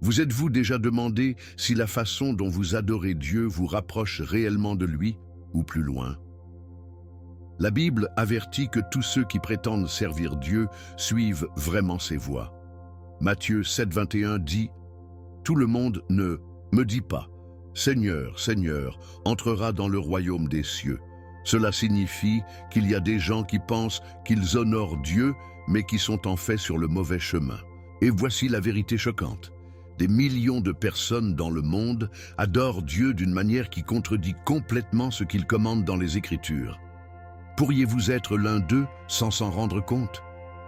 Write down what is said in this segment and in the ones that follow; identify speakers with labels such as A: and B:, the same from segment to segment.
A: Vous êtes-vous déjà demandé si la façon dont vous adorez Dieu vous rapproche réellement de lui ou plus loin? La Bible avertit que tous ceux qui prétendent servir Dieu suivent vraiment ses voies. Matthieu 7,21 dit « Tout le monde ne me dit pas « Seigneur, Seigneur » entrera dans le royaume des cieux. Cela signifie qu'il y a des gens qui pensent qu'ils honorent Dieu, mais qui sont en fait sur le mauvais chemin. Et voici la vérité choquante. Des millions de personnes dans le monde adorent Dieu d'une manière qui contredit complètement ce qu'il commande dans les Écritures. Pourriez-vous être l'un d'eux sans s'en rendre compte?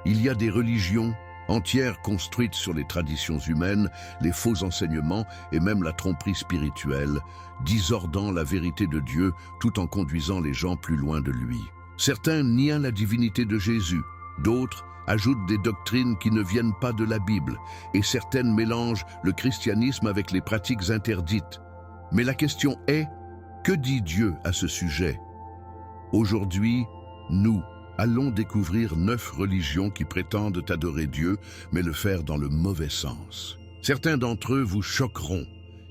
A: Il y a des religions entières construites sur les traditions humaines, les faux enseignements et même la tromperie spirituelle, disordant la vérité de Dieu tout en conduisant les gens plus loin de lui. Certains nient la divinité de Jésus, d'autres ajoutent des doctrines qui ne viennent pas de la Bible, et certaines mélangent le christianisme avec les pratiques interdites. Mais la question est, que dit Dieu à ce sujet? Aujourd'hui, nous allons découvrir 9 religions qui prétendent adorer Dieu, mais le faire dans le mauvais sens. Certains d'entre eux vous choqueront.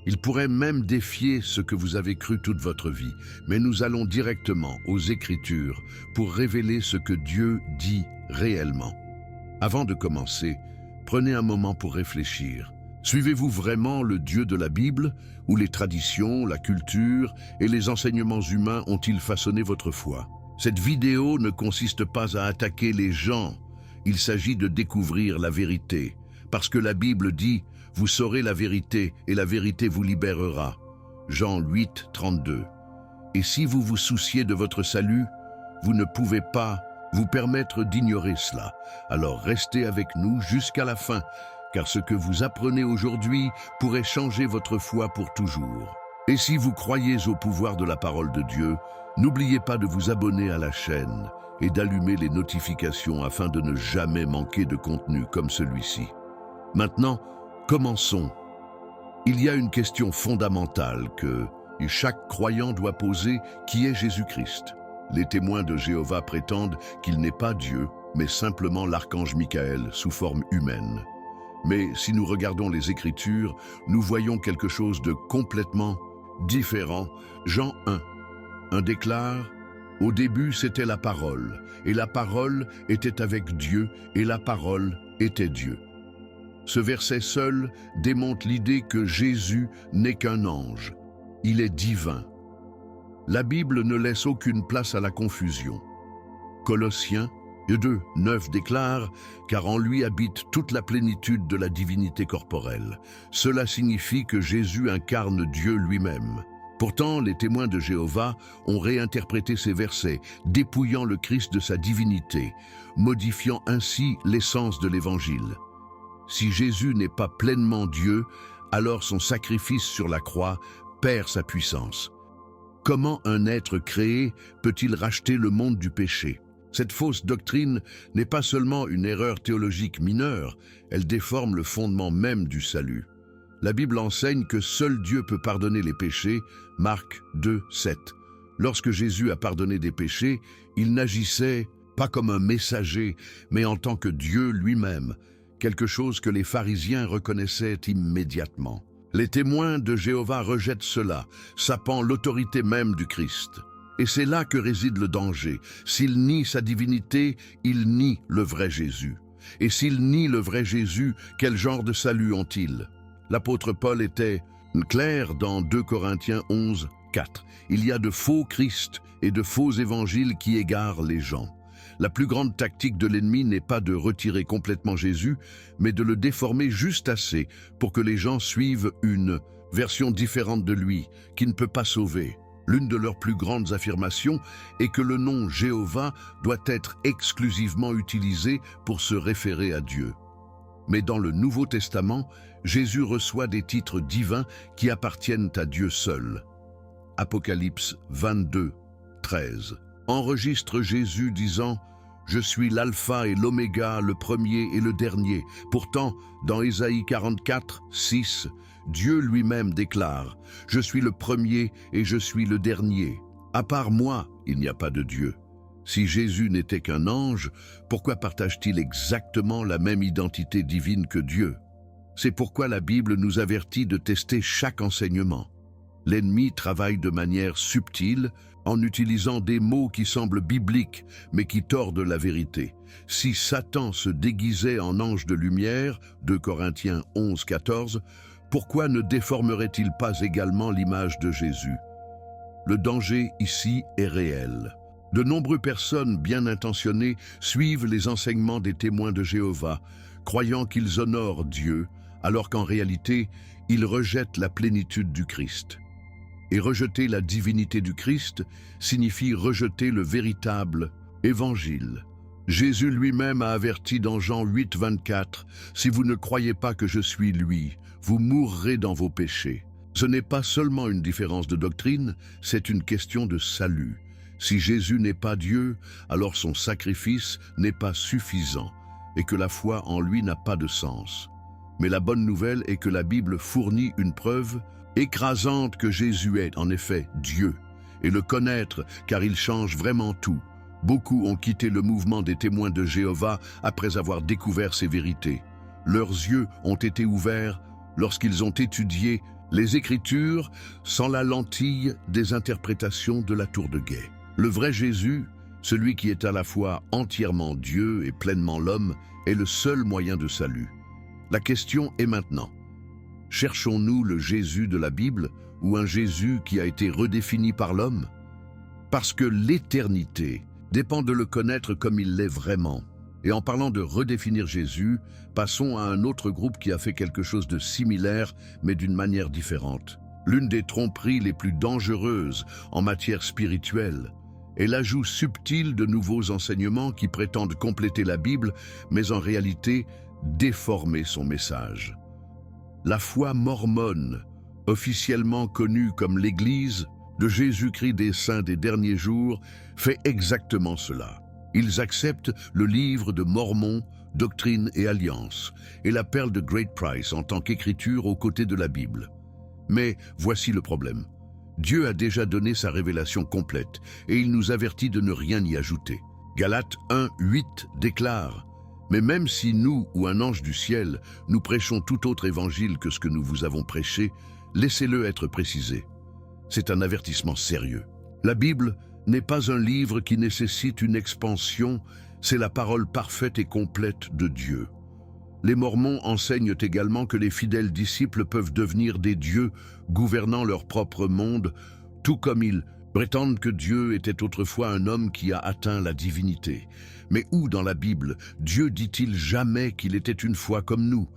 A: Ils pourraient même défier ce que vous avez cru toute votre vie, mais nous allons directement aux Écritures pour révéler ce que Dieu dit réellement. Avant de commencer, prenez un moment pour réfléchir. Suivez-vous vraiment le Dieu de la Bible, ou les traditions, la culture et les enseignements humains ont-ils façonné votre foi? Cette vidéo ne consiste pas à attaquer les gens, il s'agit de découvrir la vérité, parce que la Bible dit « Vous saurez la vérité et la vérité vous libérera ». Jean 8, 32. Et si vous vous souciez de votre salut, vous ne pouvez pas vous permettre d'ignorer cela. Alors restez avec nous jusqu'à la fin, car ce que vous apprenez aujourd'hui pourrait changer votre foi pour toujours. Et si vous croyez au pouvoir de la parole de Dieu, n'oubliez pas de vous abonner à la chaîne et d'allumer les notifications afin de ne jamais manquer de contenu comme celui-ci. Maintenant, commençons. Il y a une question fondamentale que chaque croyant doit poser, qui est Jésus-Christ. Les témoins de Jéhovah prétendent qu'il n'est pas Dieu, mais simplement l'archange Michael sous forme humaine. Mais si nous regardons les Écritures, nous voyons quelque chose de complètement différent. Jean 1 déclare « Au début c'était la parole, et la parole était avec Dieu, et la parole était Dieu ». Ce verset seul démontre l'idée que Jésus n'est qu'un ange. Il est divin. La Bible ne laisse aucune place à la confusion. Colossiens 2:9 déclare « Car en lui habite toute la plénitude de la divinité corporelle ». Cela signifie que Jésus incarne Dieu lui-même. Pourtant, les témoins de Jéhovah ont réinterprété ces versets, dépouillant le Christ de sa divinité, modifiant ainsi l'essence de l'Évangile. Si Jésus n'est pas pleinement Dieu, alors son sacrifice sur la croix perd sa puissance. Comment un être créé peut-il racheter le monde du péché? Cette fausse doctrine n'est pas seulement une erreur théologique mineure, elle déforme le fondement même du salut. La Bible enseigne que seul Dieu peut pardonner les péchés, Marc 2:7. Lorsque Jésus a pardonné des péchés, il n'agissait pas comme un messager, mais en tant que Dieu lui-même, quelque chose que les pharisiens reconnaissaient immédiatement. Les témoins de Jéhovah rejettent cela, sapant l'autorité même du Christ. Et c'est là que réside le danger. S'ils nient sa divinité, ils nient le vrai Jésus. Et s'ils nient le vrai Jésus, quel genre de salut ont-ils? L'apôtre Paul était clair dans 2 Corinthiens 11:4. Il y a de faux Christ et de faux évangiles qui égarent les gens. La plus grande tactique de l'ennemi n'est pas de retirer complètement Jésus, mais de le déformer juste assez pour que les gens suivent une version différente de lui, qui ne peut pas sauver. L'une de leurs plus grandes affirmations est que le nom Jéhovah doit être exclusivement utilisé pour se référer à Dieu. Mais dans le Nouveau Testament, Jésus reçoit des titres divins qui appartiennent à Dieu seul. Apocalypse 22:13 enregistre Jésus disant « Je suis l'alpha et l'oméga, le premier et le dernier ». Pourtant, dans Ésaïe 44:6, Dieu lui-même déclare « Je suis le premier et je suis le dernier. À part moi, il n'y a pas de Dieu ». Si Jésus n'était qu'un ange, pourquoi partage-t-il exactement la même identité divine que Dieu? C'est pourquoi la Bible nous avertit de tester chaque enseignement. L'ennemi travaille de manière subtile en utilisant des mots qui semblent bibliques mais qui tordent la vérité. Si Satan se déguisait en ange de lumière, 2 Corinthiens 11, 14, pourquoi ne déformerait-il pas également l'image de Jésus? Le danger ici est réel. De nombreuses personnes bien intentionnées suivent les enseignements des témoins de Jéhovah, croyant qu'ils honorent Dieu, alors qu'en réalité, ils rejettent la plénitude du Christ. Et rejeter la divinité du Christ signifie rejeter le véritable évangile. Jésus lui-même a averti dans Jean 8, 24, « Si vous ne croyez pas que je suis lui, vous mourrez dans vos péchés. » Ce n'est pas seulement une différence de doctrine, c'est une question de salut. Si Jésus n'est pas Dieu, alors son sacrifice n'est pas suffisant et que la foi en lui n'a pas de sens. Mais la bonne nouvelle est que la Bible fournit une preuve écrasante que Jésus est en effet Dieu, et le connaître car il change vraiment tout. Beaucoup ont quitté le mouvement des témoins de Jéhovah après avoir découvert ces vérités. Leurs yeux ont été ouverts lorsqu'ils ont étudié les Écritures sans la lentille des interprétations de la tour de guet. Le vrai Jésus, celui qui est à la fois entièrement Dieu et pleinement l'homme, est le seul moyen de salut. La question est maintenant, cherchons-nous le Jésus de la Bible ou un Jésus qui a été redéfini par l'homme? Parce que l'éternité dépend de le connaître comme il l'est vraiment. Et en parlant de redéfinir Jésus, passons à un autre groupe qui a fait quelque chose de similaire, mais d'une manière différente. L'une des tromperies les plus dangereuses en matière spirituelle est l'ajout subtil de nouveaux enseignements qui prétendent compléter la Bible, mais en réalité déformer son message. La foi mormone, officiellement connue comme l'Église de Jésus-Christ des Saints des derniers jours, fait exactement cela. Ils acceptent le livre de Mormon, Doctrine et Alliance, et la perle de Great Price en tant qu'écriture aux côtés de la Bible. Mais voici le problème. Dieu a déjà donné sa révélation complète, et il nous avertit de ne rien y ajouter. Galates 1, 8 déclare « Mais même si nous ou un ange du ciel, nous prêchons tout autre évangile que ce que nous vous avons prêché, laissez-le être précisé. » C'est un avertissement sérieux. La Bible n'est pas un livre qui nécessite une expansion, c'est la parole parfaite et complète de Dieu. Les Mormons enseignent également que les fidèles disciples peuvent devenir des dieux gouvernant leur propre monde, tout comme ils prétendent que Dieu était autrefois un homme qui a atteint la divinité. Mais où dans la Bible, Dieu dit-il jamais qu'il était une fois comme nous?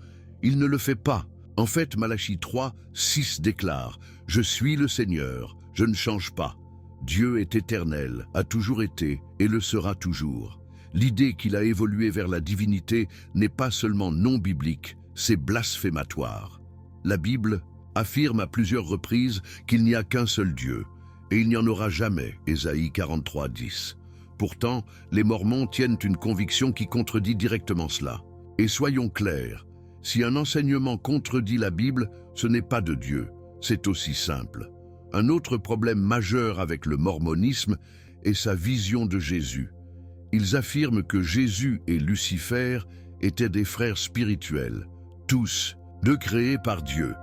A: Il ne le fait pas. En fait, Malachie 3, 6 déclare « Je suis le Seigneur, je ne change pas. Dieu est éternel, a toujours été et le sera toujours. » L'idée qu'il a évolué vers la divinité n'est pas seulement non biblique, c'est blasphématoire. La Bible affirme à plusieurs reprises qu'il n'y a qu'un seul Dieu, et il n'y en aura jamais, Ésaïe 43, 10. Pourtant, les Mormons tiennent une conviction qui contredit directement cela. Et soyons clairs, si un enseignement contredit la Bible, ce n'est pas de Dieu, c'est aussi simple. Un autre problème majeur avec le mormonisme est sa vision de Jésus. Ils affirment que Jésus et Lucifer étaient des frères spirituels, tous, deux créés par Dieu.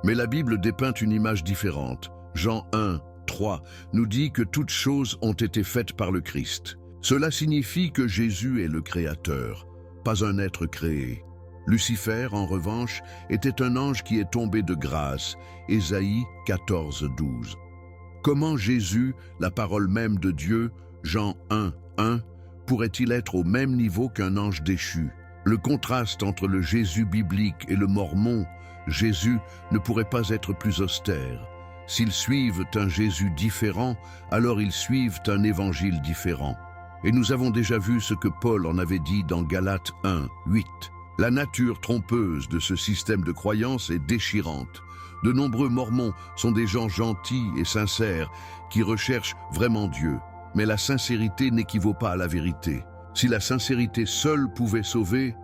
A: Mais la Bible dépeint une image différente. Jean 1, 3 nous dit que toutes choses ont été faites par le Christ. Cela signifie que Jésus est le Créateur, pas un être créé. Lucifer, en revanche, était un ange qui est tombé de grâce, Ésaïe 14, 12. Comment Jésus, la parole même de Dieu, Jean 1, 1, pourrait-il être au même niveau qu'un ange déchu? Le contraste entre le Jésus biblique et le mormon, Jésus, ne pourrait pas être plus austère. S'ils suivent un Jésus différent, alors ils suivent un évangile différent. Et nous avons déjà vu ce que Paul en avait dit dans Galates 1, 8. La nature trompeuse de ce système de croyance est déchirante. De nombreux mormons sont des gens gentils et sincères qui recherchent vraiment Dieu. Mais la sincérité n'équivaut pas à la vérité. Si la sincérité seule pouvait sauver,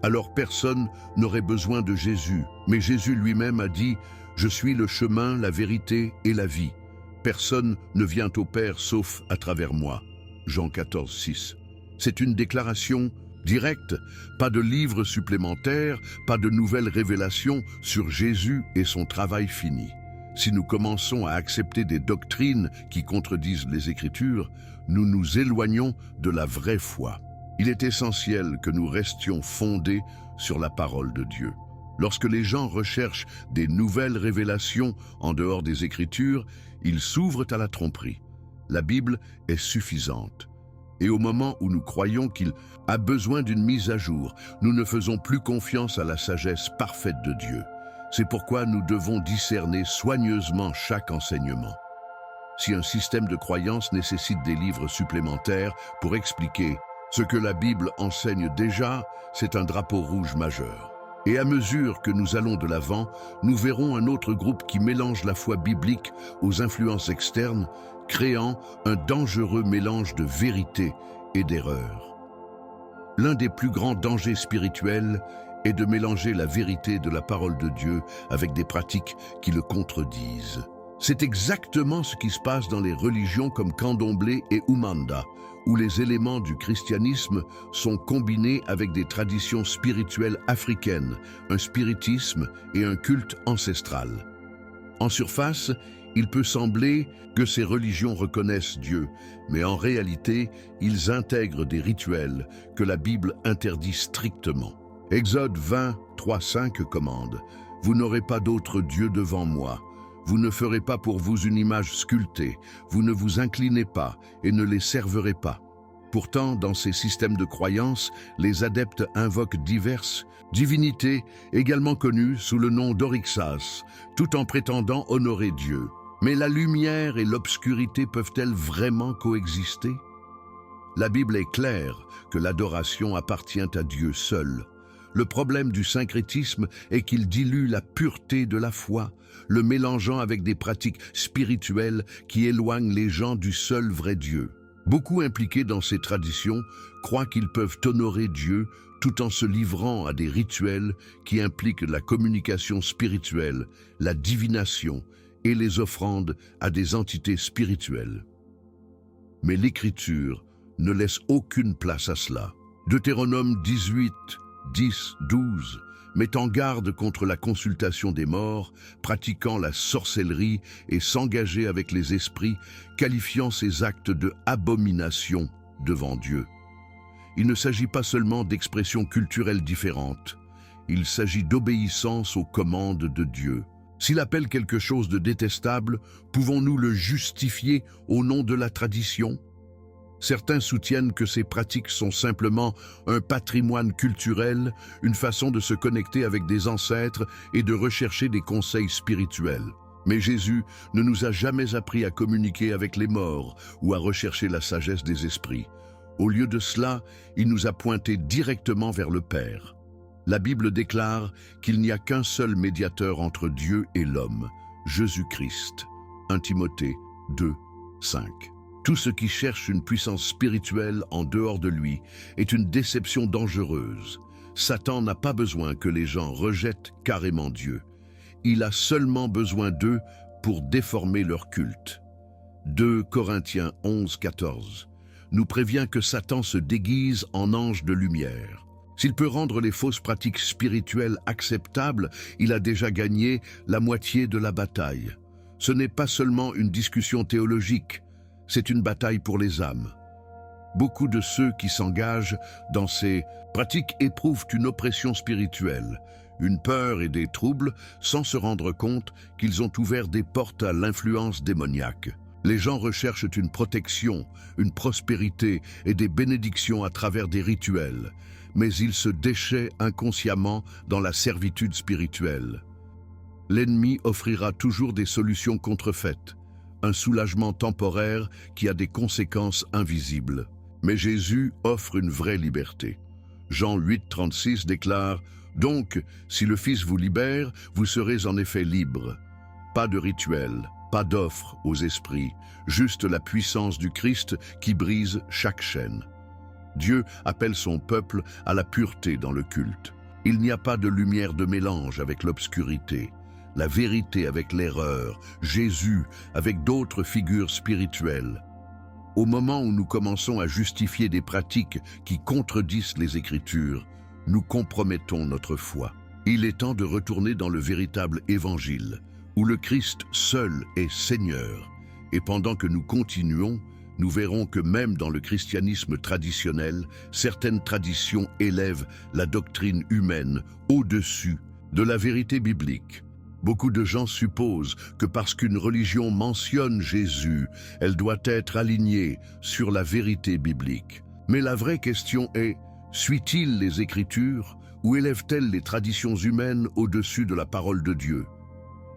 A: alors personne n'aurait besoin de Jésus. Mais Jésus lui-même a dit « Je suis le chemin, la vérité et la vie. Personne ne vient au Père sauf à travers moi. » Jean 14, 6. C'est une déclaration Direct, pas de livres supplémentaires, pas de nouvelles révélations sur Jésus et son travail fini. Si nous commençons à accepter des doctrines qui contredisent les Écritures, nous nous éloignons de la vraie foi. Il est essentiel que nous restions fondés sur la parole de Dieu. Lorsque les gens recherchent des nouvelles révélations en dehors des Écritures, ils s'ouvrent à la tromperie. La Bible est suffisante. Et au moment où nous croyons qu'il a besoin d'une mise à jour, nous ne faisons plus confiance à la sagesse parfaite de Dieu. C'est pourquoi nous devons discerner soigneusement chaque enseignement. Si un système de croyance nécessite des livres supplémentaires pour expliquer ce que la Bible enseigne déjà, c'est un drapeau rouge majeur. Et à mesure que nous allons de l'avant, nous verrons un autre groupe qui mélange la foi biblique aux influences externes, créant un dangereux mélange de vérité et d'erreur. L'un des plus grands dangers spirituels est de mélanger la vérité de la parole de Dieu avec des pratiques qui le contredisent. C'est exactement ce qui se passe dans les religions comme Candomblé et Umanda, où les éléments du christianisme sont combinés avec des traditions spirituelles africaines, un spiritisme et un culte ancestral. En surface, il peut sembler que ces religions reconnaissent Dieu, mais en réalité, ils intègrent des rituels que la Bible interdit strictement. Exode 20, 3-5 commande « Vous n'aurez pas d'autre Dieu devant moi. Vous ne ferez pas pour vous une image sculptée. Vous ne vous inclinez pas et ne les servirez pas. » Pourtant, dans ces systèmes de croyance, les adeptes invoquent diverses divinités, également connues sous le nom d'Orixas, tout en prétendant honorer Dieu. Mais la lumière et l'obscurité peuvent-elles vraiment coexister? La Bible est claire que l'adoration appartient à Dieu seul. Le problème du syncrétisme est qu'il dilue la pureté de la foi, le mélangeant avec des pratiques spirituelles qui éloignent les gens du seul vrai Dieu. Beaucoup impliqués dans ces traditions croient qu'ils peuvent honorer Dieu tout en se livrant à des rituels qui impliquent la communication spirituelle, la divination et les offrandes à des entités spirituelles. Mais l'Écriture ne laisse aucune place à cela. Deutéronome 18, 10, 12 met en garde contre la consultation des morts, pratiquant la sorcellerie et s'engager avec les esprits, qualifiant ces actes de abomination devant Dieu. Il ne s'agit pas seulement d'expressions culturelles différentes, il s'agit d'obéissance aux commandes de Dieu. S'il appelle quelque chose de détestable, pouvons-nous le justifier au nom de la tradition? Certains soutiennent que ces pratiques sont simplement un patrimoine culturel, une façon de se connecter avec des ancêtres et de rechercher des conseils spirituels. Mais Jésus ne nous a jamais appris à communiquer avec les morts ou à rechercher la sagesse des esprits. Au lieu de cela, il nous a pointés directement vers le Père. La Bible déclare qu'il n'y a qu'un seul médiateur entre Dieu et l'homme, Jésus-Christ. 1 Timothée 2, 5. Tout ce qui cherche une puissance spirituelle en dehors de lui est une déception dangereuse. Satan n'a pas besoin que les gens rejettent carrément Dieu. Il a seulement besoin d'eux pour déformer leur culte. 2 Corinthiens 11, 14 nous prévient que Satan se déguise en ange de lumière. S'il peut rendre les fausses pratiques spirituelles acceptables, il a déjà gagné la moitié de la bataille. Ce n'est pas seulement une discussion théologique, c'est une bataille pour les âmes. Beaucoup de ceux qui s'engagent dans ces pratiques éprouvent une oppression spirituelle, une peur et des troubles sans se rendre compte qu'ils ont ouvert des portes à l'influence démoniaque. Les gens recherchent une protection, une prospérité et des bénédictions à travers des rituels, mais ils se déchaient inconsciemment dans la servitude spirituelle. L'ennemi offrira toujours des solutions contrefaites, un soulagement temporaire qui a des conséquences invisibles. Mais Jésus offre une vraie liberté. Jean 8, 36 déclare « Donc, si le Fils vous libère, vous serez en effet libres. » Pas de rituel, pas d'offre aux esprits, juste la puissance du Christ qui brise chaque chaîne. Dieu appelle son peuple à la pureté dans le culte. Il n'y a pas de lumière de mélange avec l'obscurité, la vérité avec l'erreur, Jésus avec d'autres figures spirituelles. Au moment où nous commençons à justifier des pratiques qui contredisent les Écritures, nous compromettons notre foi. Il est temps de retourner dans le véritable évangile, où le Christ seul est Seigneur. Et pendant que nous continuons, nous verrons que même dans le christianisme traditionnel, certaines traditions élèvent la doctrine humaine au-dessus de la vérité biblique. Beaucoup de gens supposent que parce qu'une religion mentionne Jésus, elle doit être alignée sur la vérité biblique. Mais la vraie question est, suit-il les Écritures ou élève-t-elle les traditions humaines au-dessus de la parole de Dieu?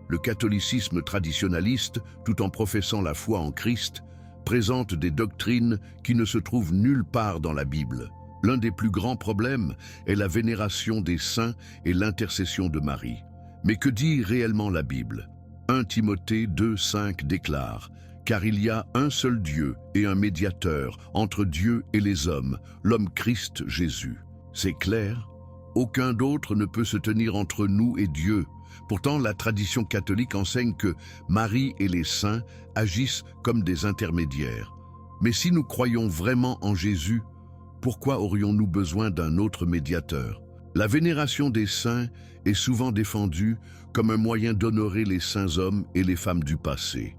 A: Le catholicisme traditionnaliste, tout en professant la foi en Christ, présente des doctrines qui ne se trouvent nulle part dans la Bible. L'un des plus grands problèmes est la vénération des saints et l'intercession de Marie. Mais que dit réellement la Bible? 1 Timothée 2,5 déclare « Car il y a un seul Dieu et un médiateur entre Dieu et les hommes, l'homme Christ Jésus. » C'est clair? Aucun d'autre ne peut se tenir entre nous et Dieu. Pourtant, la tradition catholique enseigne que Marie et les saints agissent comme des intermédiaires. Mais si nous croyons vraiment en Jésus, pourquoi aurions-nous besoin d'un autre médiateur? La vénération des saints est souvent défendue comme un moyen d'honorer les saints hommes et les femmes du passé.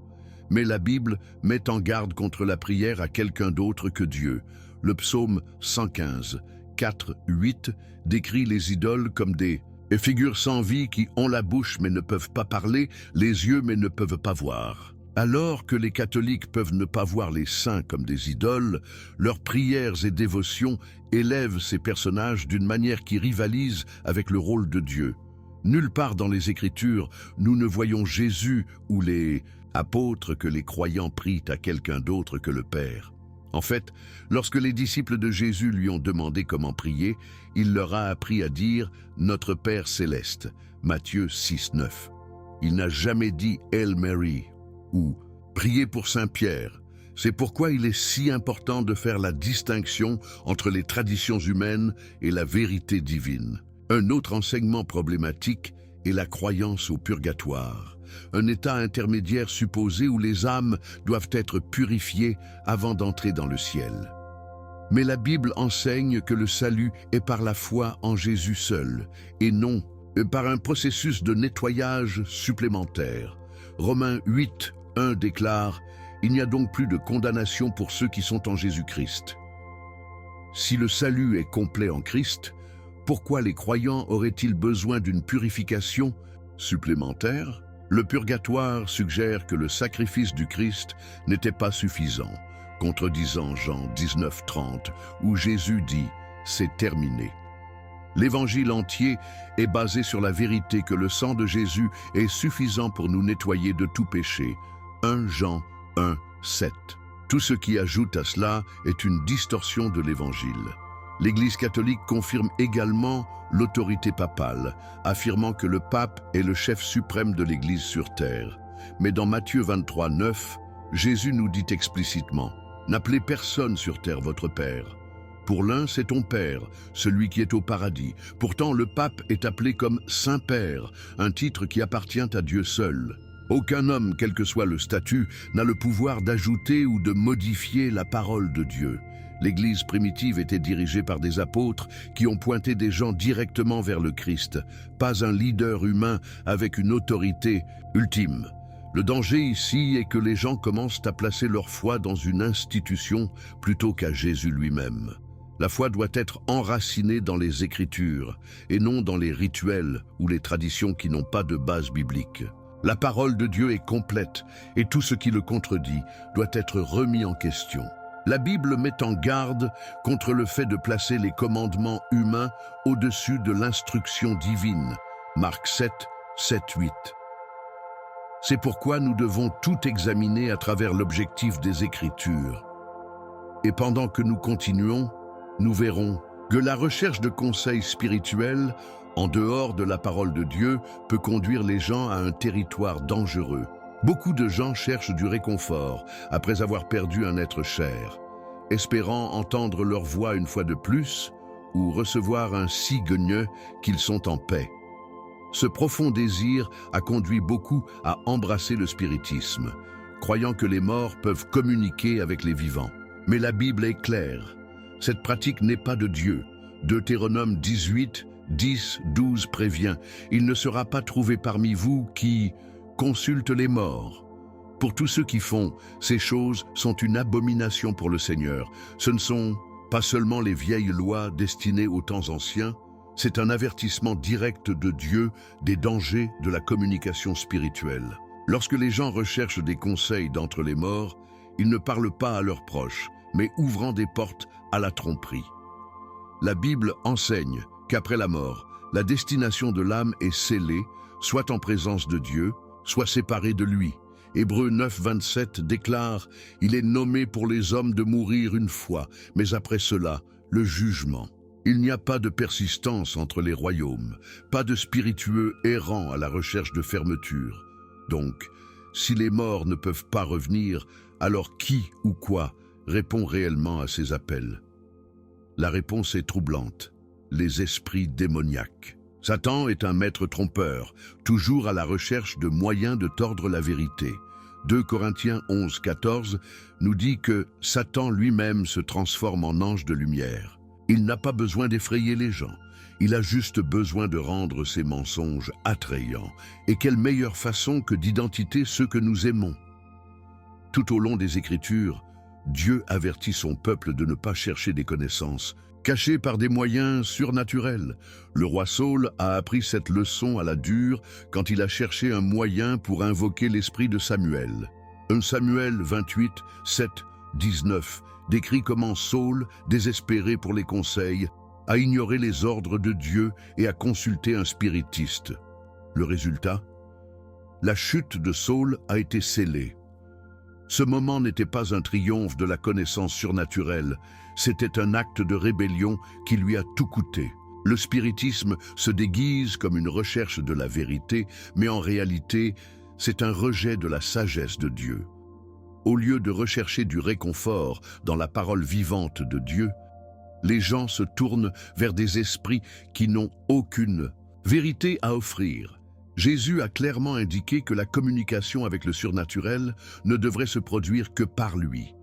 A: Mais la Bible met en garde contre la prière à quelqu'un d'autre que Dieu. Le psaume 115, 4, 8 décrit les idoles comme des figures sans vie qui ont la bouche mais ne peuvent pas parler, les yeux mais ne peuvent pas voir. Alors que les catholiques peuvent ne pas voir les saints comme des idoles, leurs prières et dévotions élèvent ces personnages d'une manière qui rivalise avec le rôle de Dieu. Nulle part dans les Écritures, nous ne voyons Jésus ou les apôtres que les croyants prient à quelqu'un d'autre que le Père. En fait, lorsque les disciples de Jésus lui ont demandé comment prier, il leur a appris à dire « Notre Père céleste » Matthieu 6, 9. Il n'a jamais dit « Hail Mary » ou « Priez pour Saint Pierre ». C'est pourquoi il est si important de faire la distinction entre les traditions humaines et la vérité divine. Un autre enseignement problématique est la croyance au purgatoire, un état intermédiaire supposé où les âmes doivent être purifiées avant d'entrer dans le ciel. Mais la Bible enseigne que le salut est par la foi en Jésus seul, et non par un processus de nettoyage supplémentaire. Romains 8, 1 déclare « Il n'y a donc plus de condamnation pour ceux qui sont en Jésus-Christ ». Si le salut est complet en Christ, pourquoi les croyants auraient-ils besoin d'une purification supplémentaire? Le purgatoire suggère que le sacrifice du Christ n'était pas suffisant, contredisant Jean 19, 30, où Jésus dit « C'est terminé ». L'évangile entier est basé sur la vérité que le sang de Jésus est suffisant pour nous nettoyer de tout péché. 1 Jean 1, 7. Tout ce qui ajoute à cela est une distorsion de l'évangile. L'Église catholique confirme également l'autorité papale, affirmant que le pape est le chef suprême de l'Église sur terre. Mais dans Matthieu 23, 9, Jésus nous dit explicitement « N'appelez personne sur terre votre Père. Pour l'un, c'est ton Père, celui qui est au paradis. Pourtant, le pape est appelé comme Saint-Père, un titre qui appartient à Dieu seul. Aucun homme, quel que soit le statut, n'a le pouvoir d'ajouter ou de modifier la parole de Dieu. L'Église primitive était dirigée par des apôtres qui ont pointé des gens directement vers le Christ, pas un leader humain avec une autorité ultime. Le danger ici est que les gens commencent à placer leur foi dans une institution plutôt qu'à Jésus lui-même. La foi doit être enracinée dans les Écritures et non dans les rituels ou les traditions qui n'ont pas de base biblique. La parole de Dieu est complète et tout ce qui le contredit doit être remis en question. La Bible met en garde contre le fait de placer les commandements humains au-dessus de l'instruction divine. Marc 7, 7, 8. C'est pourquoi nous devons tout examiner à travers l'objectif des Écritures. Et pendant que nous continuons, nous verrons que la recherche de conseils spirituels en dehors de la parole de Dieu peut conduire les gens à un territoire dangereux. Beaucoup de gens cherchent du réconfort après avoir perdu un être cher, espérant entendre leur voix une fois de plus ou recevoir un signe qu'ils sont en paix. Ce profond désir a conduit beaucoup à embrasser le spiritisme, croyant que les morts peuvent communiquer avec les vivants. Mais la Bible est claire. Cette pratique n'est pas de Dieu. Deutéronome 18, 10, 12 prévient « Il ne sera pas trouvé parmi vous qui consulte les morts ». Pour tous ceux qui font, ces choses sont une abomination pour le Seigneur. Ce ne sont pas seulement les vieilles lois destinées aux temps anciens, c'est un avertissement direct de Dieu des dangers de la communication spirituelle. Lorsque les gens recherchent des conseils d'entre les morts, ils ne parlent pas à leurs proches, mais ouvrant des portes à la tromperie. La Bible enseigne qu'après la mort, la destination de l'âme est scellée, soit en présence de Dieu, soit séparée de lui. Hébreux 9, 27 déclare « Il est nommé pour les hommes de mourir une fois, mais après cela, le jugement. » Il n'y a pas de persistance entre les royaumes, pas de spiritueux errant à la recherche de fermeture. Donc, si les morts ne peuvent pas revenir, alors qui ou quoi répond réellement à ces appels? La réponse est troublante. Les esprits démoniaques. Satan est un maître trompeur, toujours à la recherche de moyens de tordre la vérité. 2 Corinthiens 11, 14 nous dit que Satan lui-même se transforme en ange de lumière. Il n'a pas besoin d'effrayer les gens. Il a juste besoin de rendre ses mensonges attrayants. Et quelle meilleure façon que d'identifier ceux que nous aimons. Tout au long des Écritures, Dieu avertit son peuple de ne pas chercher des connaissances, cachées par des moyens surnaturels. Le roi Saül a appris cette leçon à la dure quand il a cherché un moyen pour invoquer l'esprit de Samuel. 1 Samuel 28, 7, 19 décrit comment Saül, désespéré pour les conseils, a ignoré les ordres de Dieu et a consulté un spiritiste. Le résultat? La chute de Saül a été scellée. Ce moment n'était pas un triomphe de la connaissance surnaturelle, c'était un acte de rébellion qui lui a tout coûté. Le spiritisme se déguise comme une recherche de la vérité, mais en réalité, c'est un rejet de la sagesse de Dieu. Au lieu de rechercher du réconfort dans la parole vivante de Dieu, les gens se tournent vers des esprits qui n'ont aucune vérité à offrir. Jésus a clairement indiqué que la communication avec le surnaturel ne devrait se produire que par lui.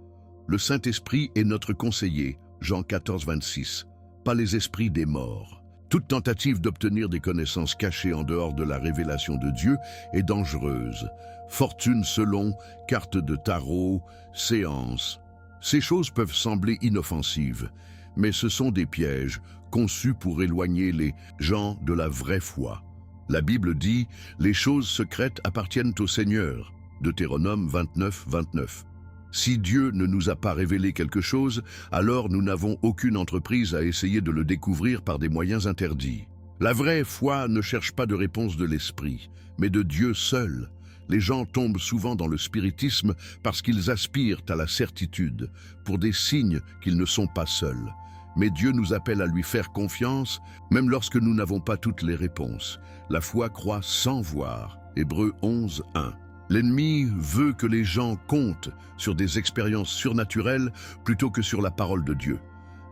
A: Le Saint-Esprit est notre conseiller, Jean 14, 26, pas les esprits des morts. Toute tentative d'obtenir des connaissances cachées en dehors de la révélation de Dieu est dangereuse. Fortune selon, carte de tarot, séance. Ces choses peuvent sembler inoffensives, mais ce sont des pièges conçus pour éloigner les gens de la vraie foi. La Bible dit « Les choses secrètes appartiennent au Seigneur » Deutéronome 29, 29. Si Dieu ne nous a pas révélé quelque chose, alors nous n'avons aucune entreprise à essayer de le découvrir par des moyens interdits. La vraie foi ne cherche pas de réponse de l'esprit, mais de Dieu seul. Les gens tombent souvent dans le spiritisme parce qu'ils aspirent à la certitude, pour des signes qu'ils ne sont pas seuls. Mais Dieu nous appelle à lui faire confiance, même lorsque nous n'avons pas toutes les réponses. La foi croit sans voir. Hébreux 11, 1. L'ennemi veut que les gens comptent sur des expériences surnaturelles plutôt que sur la parole de Dieu.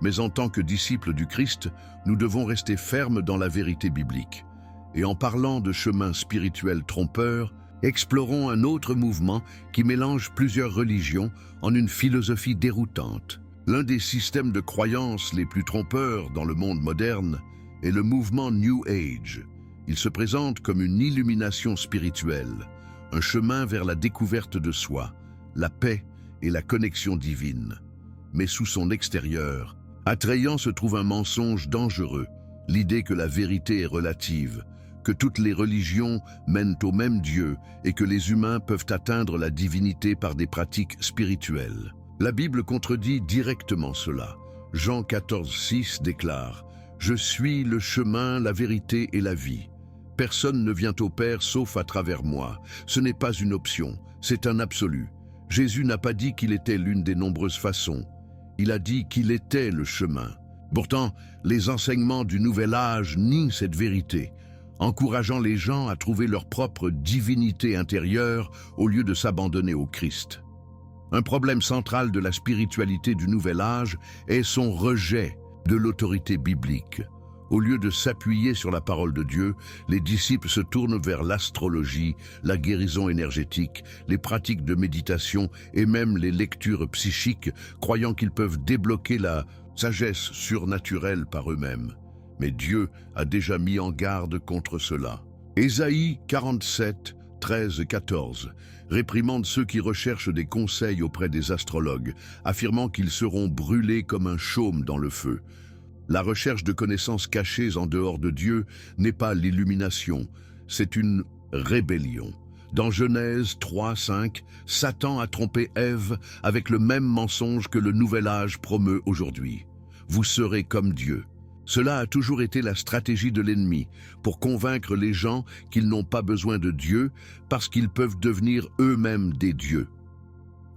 A: Mais en tant que disciples du Christ, nous devons rester fermes dans la vérité biblique. Et en parlant de chemins spirituels trompeurs, explorons un autre mouvement qui mélange plusieurs religions en une philosophie déroutante. L'un des systèmes de croyances les plus trompeurs dans le monde moderne est le mouvement New Age. Il se présente comme une illumination spirituelle, un chemin vers la découverte de soi, la paix et la connexion divine. Mais sous son extérieur, attrayant se trouve un mensonge dangereux, l'idée que la vérité est relative, que toutes les religions mènent au même Dieu et que les humains peuvent atteindre la divinité par des pratiques spirituelles. La Bible contredit directement cela. Jean 14, 6 déclare « Je suis le chemin, la vérité et la vie. Personne ne vient au Père sauf à travers moi. Ce n'est pas une option, c'est un absolu. » Jésus n'a pas dit qu'il était l'une des nombreuses façons. Il a dit qu'il était le chemin. Pourtant, les enseignements du Nouvel Âge nient cette vérité, encourageant les gens à trouver leur propre divinité intérieure au lieu de s'abandonner au Christ. Un problème central de la spiritualité du Nouvel Âge est son rejet de l'autorité biblique. Au lieu de s'appuyer sur la parole de Dieu, les disciples se tournent vers l'astrologie, la guérison énergétique, les pratiques de méditation et même les lectures psychiques, croyant qu'ils peuvent débloquer la sagesse surnaturelle par eux-mêmes. Mais Dieu a déjà mis en garde contre cela. Ésaïe 47, 13-14 réprimande ceux qui recherchent des conseils auprès des astrologues, affirmant qu'ils seront brûlés comme un chaume dans le feu. La recherche de connaissances cachées en dehors de Dieu n'est pas l'illumination, c'est une rébellion. Dans Genèse 3:5, Satan a trompé Ève avec le même mensonge que le nouvel âge promeut aujourd'hui. Vous serez comme Dieu. Cela a toujours été la stratégie de l'ennemi, pour convaincre les gens qu'ils n'ont pas besoin de Dieu parce qu'ils peuvent devenir eux-mêmes des dieux.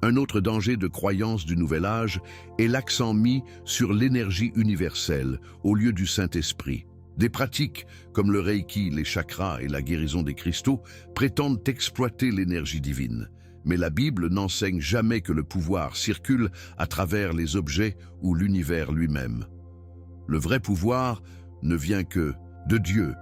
A: Un autre danger de croyance du nouvel âge est l'accent mis sur l'énergie universelle au lieu du Saint-Esprit. Des pratiques comme le Reiki, les chakras et la guérison des cristaux prétendent exploiter l'énergie divine. Mais la Bible n'enseigne jamais que le pouvoir circule à travers les objets ou l'univers lui-même. Le vrai pouvoir ne vient que de Dieu.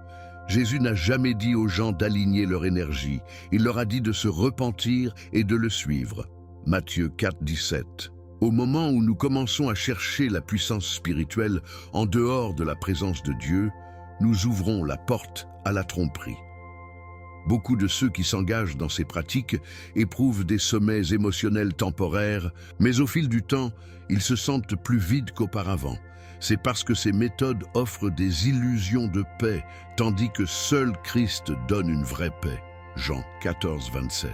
A: Jésus n'a jamais dit aux gens d'aligner leur énergie. Il leur a dit de se repentir et de le suivre. Matthieu 4:17. Au moment où nous commençons à chercher la puissance spirituelle en dehors de la présence de Dieu, nous ouvrons la porte à la tromperie. Beaucoup de ceux qui s'engagent dans ces pratiques éprouvent des sommets émotionnels temporaires, mais au fil du temps, ils se sentent plus vides qu'auparavant. C'est parce que ces méthodes offrent des illusions de paix, tandis que seul Christ donne une vraie paix. Jean 14:27.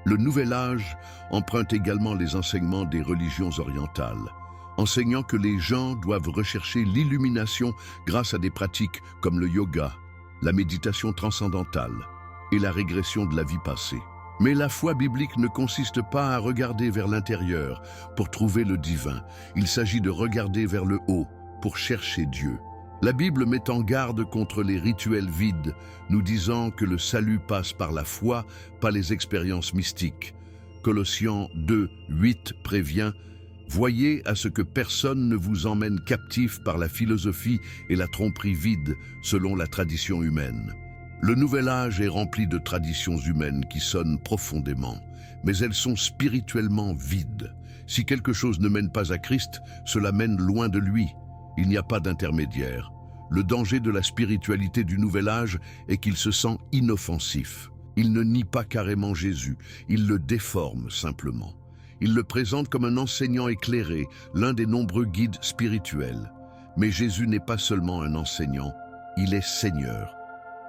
A: Le Nouvel Âge emprunte également les enseignements des religions orientales, enseignant que les gens doivent rechercher l'illumination grâce à des pratiques comme le yoga, la méditation transcendantale et la régression de la vie passée. Mais la foi biblique ne consiste pas à regarder vers l'intérieur pour trouver le divin. Il s'agit de regarder vers le haut pour chercher Dieu. La Bible met en garde contre les rituels vides, nous disant que le salut passe par la foi, pas les expériences mystiques. Colossiens 2:8 prévient « Voyez à ce que personne ne vous emmène captif par la philosophie et la tromperie vide selon la tradition humaine. » Le Nouvel Âge est rempli de traditions humaines qui sonnent profondément, mais elles sont spirituellement vides. Si quelque chose ne mène pas à Christ, cela mène loin de lui. Il n'y a pas d'intermédiaire. Le danger de la spiritualité du Nouvel Âge est qu'il se sent inoffensif. Il ne nie pas carrément Jésus, il le déforme simplement. Il le présente comme un enseignant éclairé, l'un des nombreux guides spirituels. Mais Jésus n'est pas seulement un enseignant, il est Seigneur,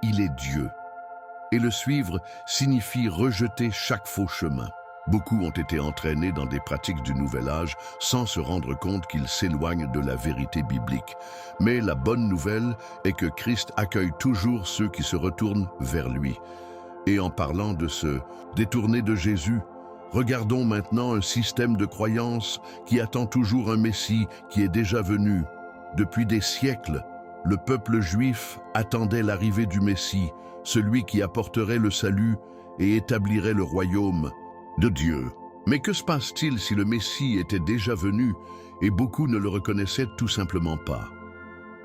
A: il est Dieu. Et le suivre signifie rejeter chaque faux chemin. Beaucoup ont été entraînés dans des pratiques du Nouvel Âge sans se rendre compte qu'ils s'éloignent de la vérité biblique. Mais la bonne nouvelle est que Christ accueille toujours ceux qui se retournent vers lui. Et en parlant de se détourner de Jésus, regardons maintenant un système de croyance qui attend toujours un Messie qui est déjà venu. Depuis des siècles, le peuple juif attendait l'arrivée du Messie, celui qui apporterait le salut et établirait le royaume de Dieu. Mais que se passe-t-il si le Messie était déjà venu et beaucoup ne le reconnaissaient tout simplement pas?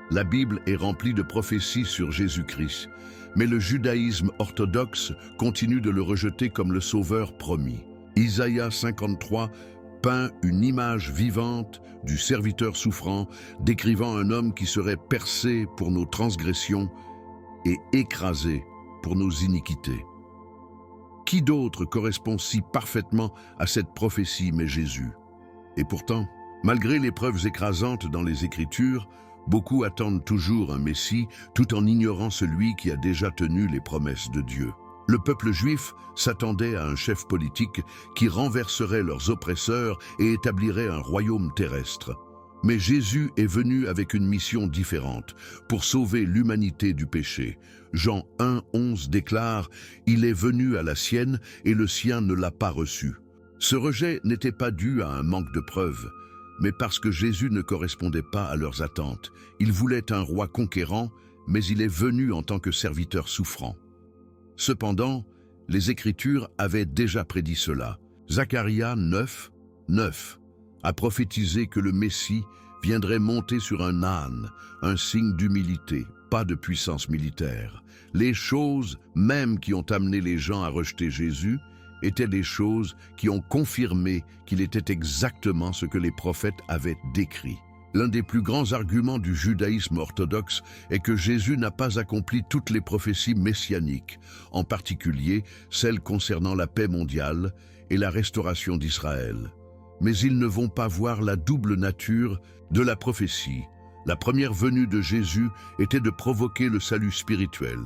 A: La Bible est remplie de prophéties sur Jésus-Christ, mais le judaïsme orthodoxe continue de le rejeter comme le sauveur promis. Isaïe 53 peint une image vivante du serviteur souffrant, décrivant un homme qui serait percé pour nos transgressions et écrasé pour nos iniquités. Qui d'autre correspond si parfaitement à cette prophétie mais Jésus? Et pourtant, malgré les preuves écrasantes dans les Écritures, beaucoup attendent toujours un Messie tout en ignorant celui qui a déjà tenu les promesses de Dieu. Le peuple juif s'attendait à un chef politique qui renverserait leurs oppresseurs et établirait un royaume terrestre. Mais Jésus est venu avec une mission différente, pour sauver l'humanité du péché. Jean 1:11 déclare « Il est venu à la sienne et le sien ne l'a pas reçu ». Ce rejet n'était pas dû à un manque de preuves, mais parce que Jésus ne correspondait pas à leurs attentes. Il voulait un roi conquérant, mais il est venu en tant que serviteur souffrant. Cependant, les Écritures avaient déjà prédit cela. Zacharie 9:9 a prophétisé que le Messie viendrait monter sur un âne, un signe d'humilité, pas de puissance militaire. Les choses même qui ont amené les gens à rejeter Jésus étaient des choses qui ont confirmé qu'il était exactement ce que les prophètes avaient décrit. L'un des plus grands arguments du judaïsme orthodoxe est que Jésus n'a pas accompli toutes les prophéties messianiques, en particulier celles concernant la paix mondiale et la restauration d'Israël. Mais ils ne vont pas voir la double nature de la prophétie. La première venue de Jésus était de provoquer le salut spirituel,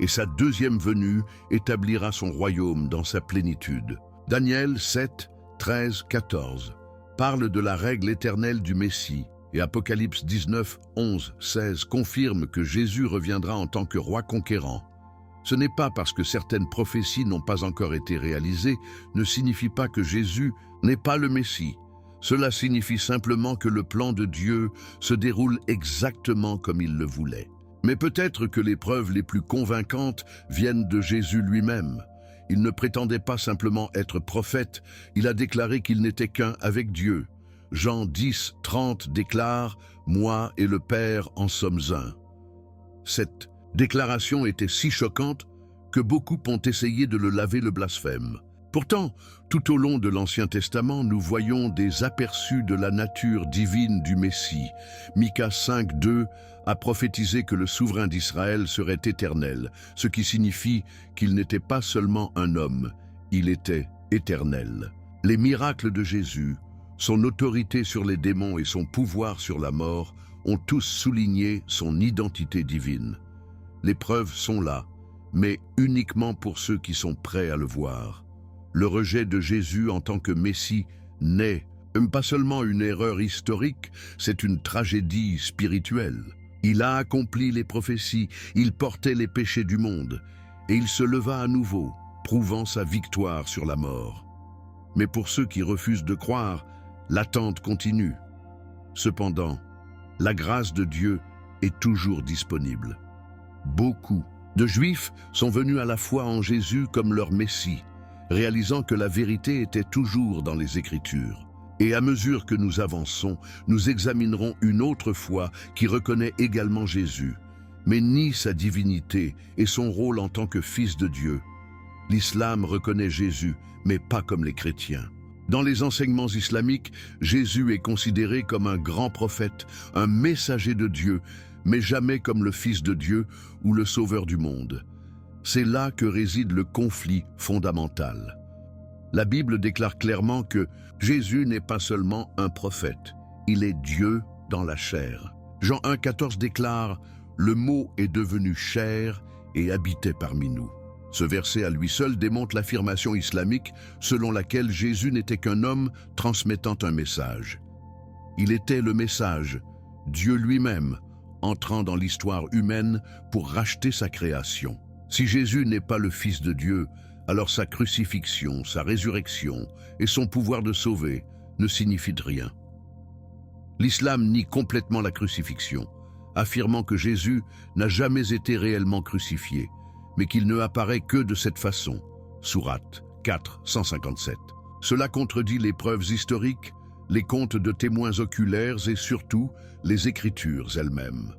A: et sa deuxième venue établira son royaume dans sa plénitude. Daniel 7, 13, 14 parle de la règle éternelle du Messie, et Apocalypse 19, 11, 16 confirme que Jésus reviendra en tant que roi conquérant. Ce n'est pas parce que certaines prophéties n'ont pas encore été réalisées, ne signifie pas que Jésus n'est pas le Messie. Cela signifie simplement que le plan de Dieu se déroule exactement comme il le voulait. Mais peut-être que les preuves les plus convaincantes viennent de Jésus lui-même. Il ne prétendait pas simplement être prophète, il a déclaré qu'il n'était qu'un avec Dieu. Jean 10, 30 déclare « Moi et le Père en sommes un ». Cette déclaration était si choquante que beaucoup ont essayé de le laver le blasphème. Pourtant, tout au long de l'Ancien Testament, nous voyons des aperçus de la nature divine du Messie. Mica 5, 2 a prophétisé que le souverain d'Israël serait éternel, ce qui signifie qu'il n'était pas seulement un homme, il était éternel. Les miracles de Jésus, son autorité sur les démons et son pouvoir sur la mort ont tous souligné son identité divine. Les preuves sont là, mais uniquement pour ceux qui sont prêts à le voir. Le rejet de Jésus en tant que Messie n'est pas seulement une erreur historique, c'est une tragédie spirituelle. Il a accompli les prophéties, il portait les péchés du monde, et il se leva à nouveau, prouvant sa victoire sur la mort. Mais pour ceux qui refusent de croire, l'attente continue. Cependant, la grâce de Dieu est toujours disponible. Beaucoup de Juifs sont venus à la foi en Jésus comme leur Messie, réalisant que la vérité était toujours dans les Écritures. Et à mesure que nous avançons, nous examinerons une autre foi qui reconnaît également Jésus, mais nie sa divinité et son rôle en tant que Fils de Dieu. L'islam reconnaît Jésus, mais pas comme les chrétiens. Dans les enseignements islamiques, Jésus est considéré comme un grand prophète, un messager de Dieu, mais jamais comme le Fils de Dieu ou le Sauveur du monde. C'est là que réside le conflit fondamental. La Bible déclare clairement que Jésus n'est pas seulement un prophète, il est Dieu dans la chair. Jean 1,14 déclare « Le mot est devenu chair et habitait parmi nous ». Ce verset à lui seul démontre l'affirmation islamique selon laquelle Jésus n'était qu'un homme transmettant un message. Il était le message, Dieu lui-même, entrant dans l'histoire humaine pour racheter sa création. Si Jésus n'est pas le Fils de Dieu, alors sa crucifixion, sa résurrection et son pouvoir de sauver ne signifient rien. L'islam nie complètement la crucifixion, affirmant que Jésus n'a jamais été réellement crucifié, mais qu'il ne apparaît que de cette façon. Sourate 4, 157. Cela contredit les preuves historiques, les contes de témoins oculaires et surtout les Écritures elles-mêmes.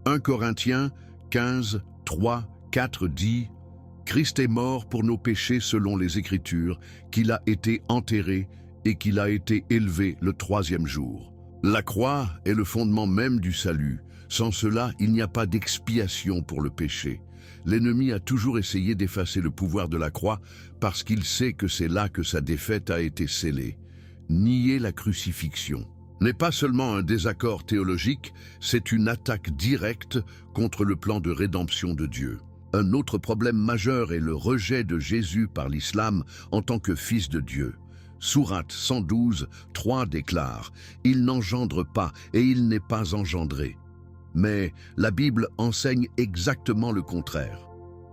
A: 1 Corinthiens 15, 3, 4 dit « Christ est mort pour nos péchés selon les Écritures, qu'il a été enterré et qu'il a été élevé le troisième jour. » La croix est le fondement même du salut. Sans cela, il n'y a pas d'expiation pour le péché. L'ennemi a toujours essayé d'effacer le pouvoir de la croix parce qu'il sait que c'est là que sa défaite a été scellée. Nier la crucifixion n'est pas seulement un désaccord théologique, c'est une attaque directe contre le plan de rédemption de Dieu. Un autre problème majeur est le rejet de Jésus par l'islam en tant que Fils de Dieu. Sourate 112, 3 déclare « Il n'engendre pas et il n'est pas engendré ». Mais la Bible enseigne exactement le contraire.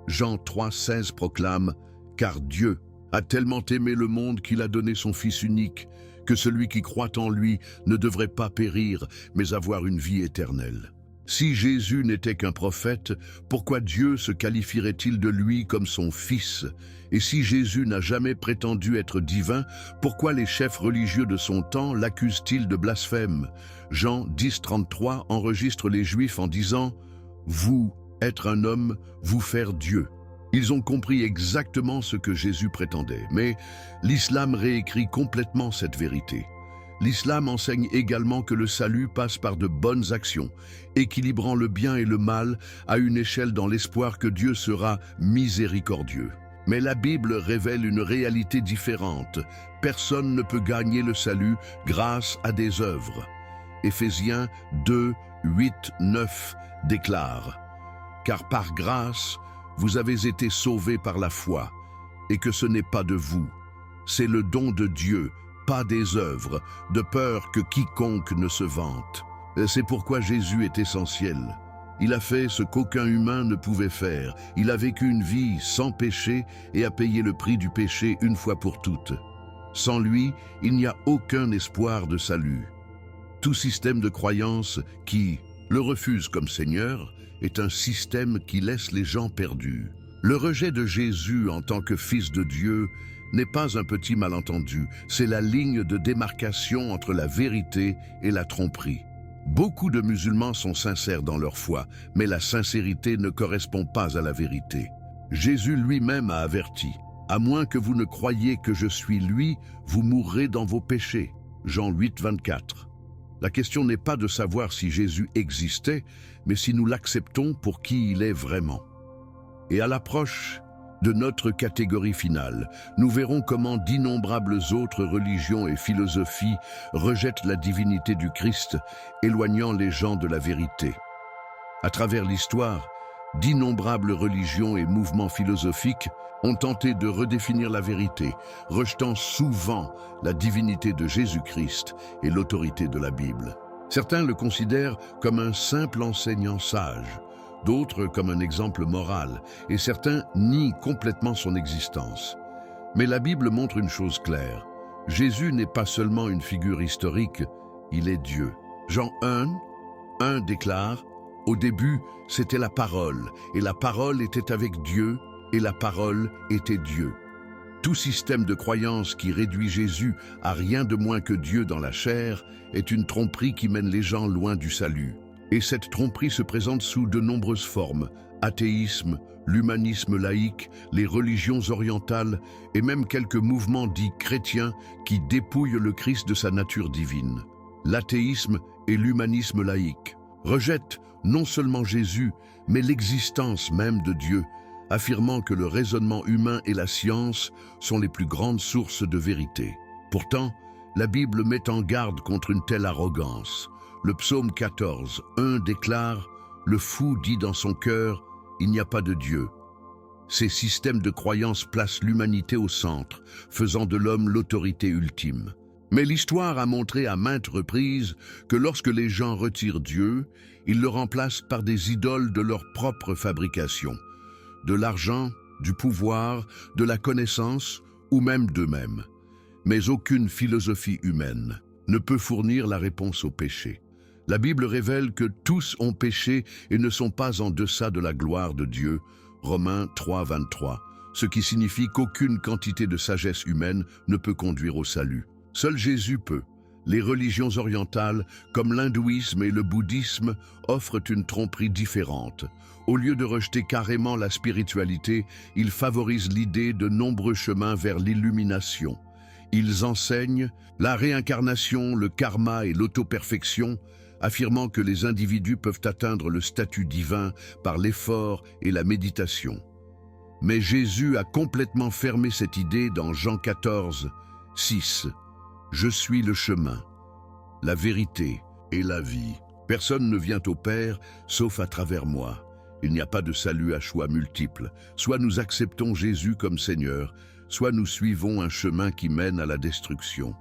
A: Jean 3, 16 proclame « Car Dieu a tellement aimé le monde qu'il a donné son Fils unique, que celui qui croit en lui ne devrait pas périr, mais avoir une vie éternelle. » Si Jésus n'était qu'un prophète, pourquoi Dieu se qualifierait-il de lui comme son fils? Et si Jésus n'a jamais prétendu être divin, pourquoi les chefs religieux de son temps l'accusent-ils de blasphème? Jean 10, 33 enregistre les Juifs en disant « Vous, être un homme, vous faire Dieu ». Ils ont compris exactement ce que Jésus prétendait, mais l'islam réécrit complètement cette vérité. L'islam enseigne également que le salut passe par de bonnes actions, équilibrant le bien et le mal à une échelle dans l'espoir que Dieu sera miséricordieux. Mais la Bible révèle une réalité différente. Personne ne peut gagner le salut grâce à des œuvres. Éphésiens 2, 8, 9 déclare « Car par grâce, vous avez été sauvés par la foi, et que ce n'est pas de vous. C'est le don de Dieu, pas des œuvres, de peur que quiconque ne se vante. » C'est pourquoi Jésus est essentiel. Il a fait ce qu'aucun humain ne pouvait faire. Il a vécu une vie sans péché et a payé le prix du péché une fois pour toutes. Sans lui, il n'y a aucun espoir de salut. Tout système de croyance qui le refuse comme Seigneur est un système qui laisse les gens perdus. Le rejet de Jésus en tant que Fils de Dieu n'est pas un petit malentendu, c'est la ligne de démarcation entre la vérité et la tromperie. Beaucoup de musulmans sont sincères dans leur foi, mais la sincérité ne correspond pas à la vérité. Jésus lui-même a averti « À moins que vous ne croyiez que je suis lui, vous mourrez dans vos péchés. » Jean 8, 24. La question n'est pas de savoir si Jésus existait, mais si nous l'acceptons pour qui il est vraiment. Et à l'approche de notre catégorie finale, nous verrons comment d'innombrables autres religions et philosophies rejettent la divinité du Christ, éloignant les gens de la vérité. À travers l'histoire, d'innombrables religions et mouvements philosophiques ont tenté de redéfinir la vérité, rejetant souvent la divinité de Jésus-Christ et l'autorité de la Bible. Certains le considèrent comme un simple enseignant sage, d'autres comme un exemple moral, et certains nient complètement son existence. Mais la Bible montre une chose claire. Jésus n'est pas seulement une figure historique, il est Dieu. Jean 1 déclare « Au début, c'était la parole, et la parole était avec Dieu, et la parole était Dieu. » Tout système de croyance qui réduit Jésus à rien de moins que Dieu dans la chair est une tromperie qui mène les gens loin du salut. Et cette tromperie se présente sous de nombreuses formes: athéisme, l'humanisme laïque, les religions orientales et même quelques mouvements dits chrétiens qui dépouillent le Christ de sa nature divine. L'athéisme et l'humanisme laïque rejettent non seulement Jésus, mais l'existence même de Dieu, affirmant que le raisonnement humain et la science sont les plus grandes sources de vérité. Pourtant, la Bible met en garde contre une telle arrogance. Le psaume 14, 1 déclare « Le fou dit dans son cœur, il n'y a pas de Dieu ». Ces systèmes de croyance placent l'humanité au centre, faisant de l'homme l'autorité ultime. Mais l'histoire a montré à maintes reprises que lorsque les gens retirent Dieu, ils le remplacent par des idoles de leur propre fabrication. De l'argent, du pouvoir, de la connaissance ou même d'eux-mêmes. Mais aucune philosophie humaine ne peut fournir la réponse au péché. La Bible révèle que tous ont péché et ne sont pas en deçà de la gloire de Dieu, Romains 3, 23, ce qui signifie qu'aucune quantité de sagesse humaine ne peut conduire au salut. Seul Jésus peut. Les religions orientales, comme l'hindouisme et le bouddhisme, offrent une tromperie différente. Au lieu de rejeter carrément la spiritualité, ils favorisent l'idée de nombreux chemins vers l'illumination. Ils enseignent la réincarnation, le karma et l'auto-perfection, affirmant que les individus peuvent atteindre le statut divin par l'effort et la méditation. Mais Jésus a complètement fermé cette idée dans Jean 14, 6. « Je suis le chemin, la vérité et la vie. Personne ne vient au Père sauf à travers moi. Il n'y a pas de salut à choix multiples. Soit nous acceptons Jésus comme Seigneur, soit nous suivons un chemin qui mène à la destruction. »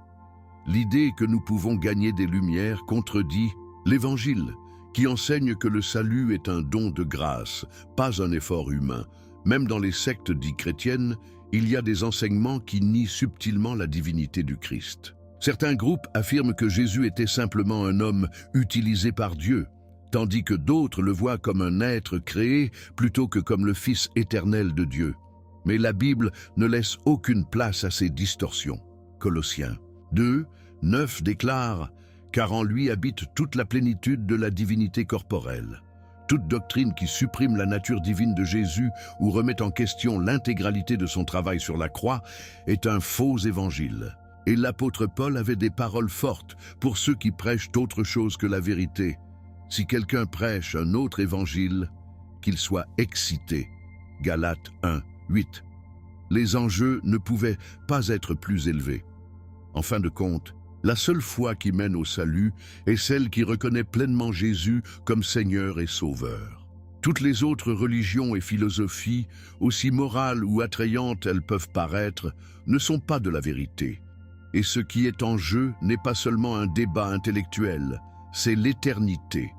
A: L'idée que nous pouvons gagner des lumières contredit l'Évangile, qui enseigne que le salut est un don de grâce, pas un effort humain. Même dans les sectes dites chrétiennes, il y a des enseignements qui nient subtilement la divinité du Christ. Certains groupes affirment que Jésus était simplement un homme utilisé par Dieu, tandis que d'autres le voient comme un être créé plutôt que comme le Fils éternel de Dieu. Mais la Bible ne laisse aucune place à ces distorsions. Colossiens 2, 9 déclare « Car en lui habite toute la plénitude de la divinité corporelle ». Toute doctrine qui supprime la nature divine de Jésus ou remet en question l'intégralité de son travail sur la croix est un faux évangile. Et l'apôtre Paul avait des paroles fortes pour ceux qui prêchent autre chose que la vérité. Si quelqu'un prêche un autre évangile, qu'il soit excité. Galates 1, 8. Les enjeux ne pouvaient pas être plus élevés. En fin de compte, la seule foi qui mène au salut est celle qui reconnaît pleinement Jésus comme Seigneur et Sauveur. Toutes les autres religions et philosophies, aussi morales ou attrayantes elles peuvent paraître, ne sont pas de la vérité. Et ce qui est en jeu n'est pas seulement un débat intellectuel, c'est l'éternité.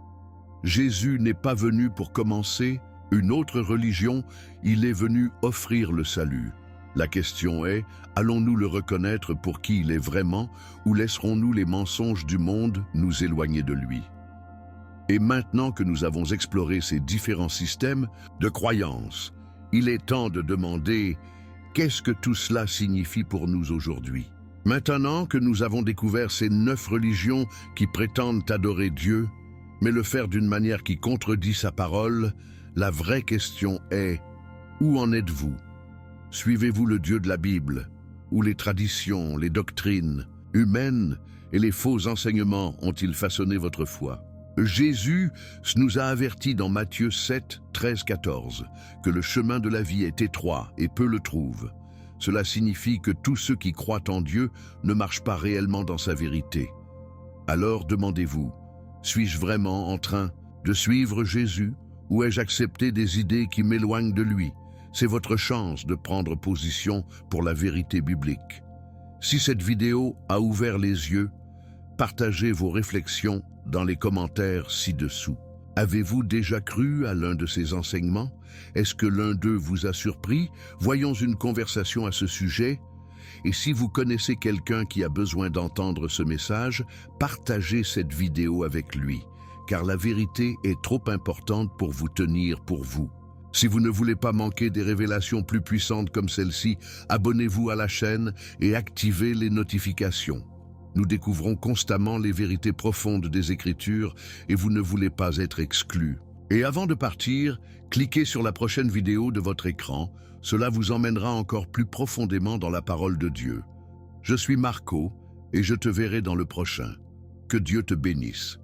A: Jésus n'est pas venu pour commencer une autre religion, il est venu offrir le salut. La question est, allons-nous le reconnaître pour qui il est vraiment ou laisserons-nous les mensonges du monde nous éloigner de lui? Et maintenant que nous avons exploré ces différents systèmes de croyances, il est temps de demander qu'est-ce que tout cela signifie pour nous aujourd'hui? Maintenant que nous avons découvert ces 9 religions qui prétendent adorer Dieu, mais le faire d'une manière qui contredit sa parole, la vraie question est, où en êtes-vous? Suivez-vous le Dieu de la Bible, où les traditions, les doctrines humaines et les faux enseignements ont-ils façonné votre foi? Jésus nous a avertis dans Matthieu 7, 13, 14 que le chemin de la vie est étroit et peu le trouvent. Cela signifie que tous ceux qui croient en Dieu ne marchent pas réellement dans sa vérité. Alors demandez-vous, suis-je vraiment en train de suivre Jésus ou ai-je accepté des idées qui m'éloignent de lui? C'est votre chance de prendre position pour la vérité biblique. Si cette vidéo a ouvert les yeux, partagez vos réflexions dans les commentaires ci-dessous. Avez-vous déjà cru à l'un de ces enseignements? Est-ce que l'un d'eux vous a surpris? Voyons une conversation à ce sujet. Et si vous connaissez quelqu'un qui a besoin d'entendre ce message, partagez cette vidéo avec lui, car la vérité est trop importante pour vous tenir pour vous. Si vous ne voulez pas manquer des révélations plus puissantes comme celle-ci, abonnez-vous à la chaîne et activez les notifications. Nous découvrons constamment les vérités profondes des Écritures et vous ne voulez pas être exclus. Et avant de partir, cliquez sur la prochaine vidéo de votre écran. Cela vous emmènera encore plus profondément dans la parole de Dieu. Je suis Marco et je te verrai dans le prochain. Que Dieu te bénisse.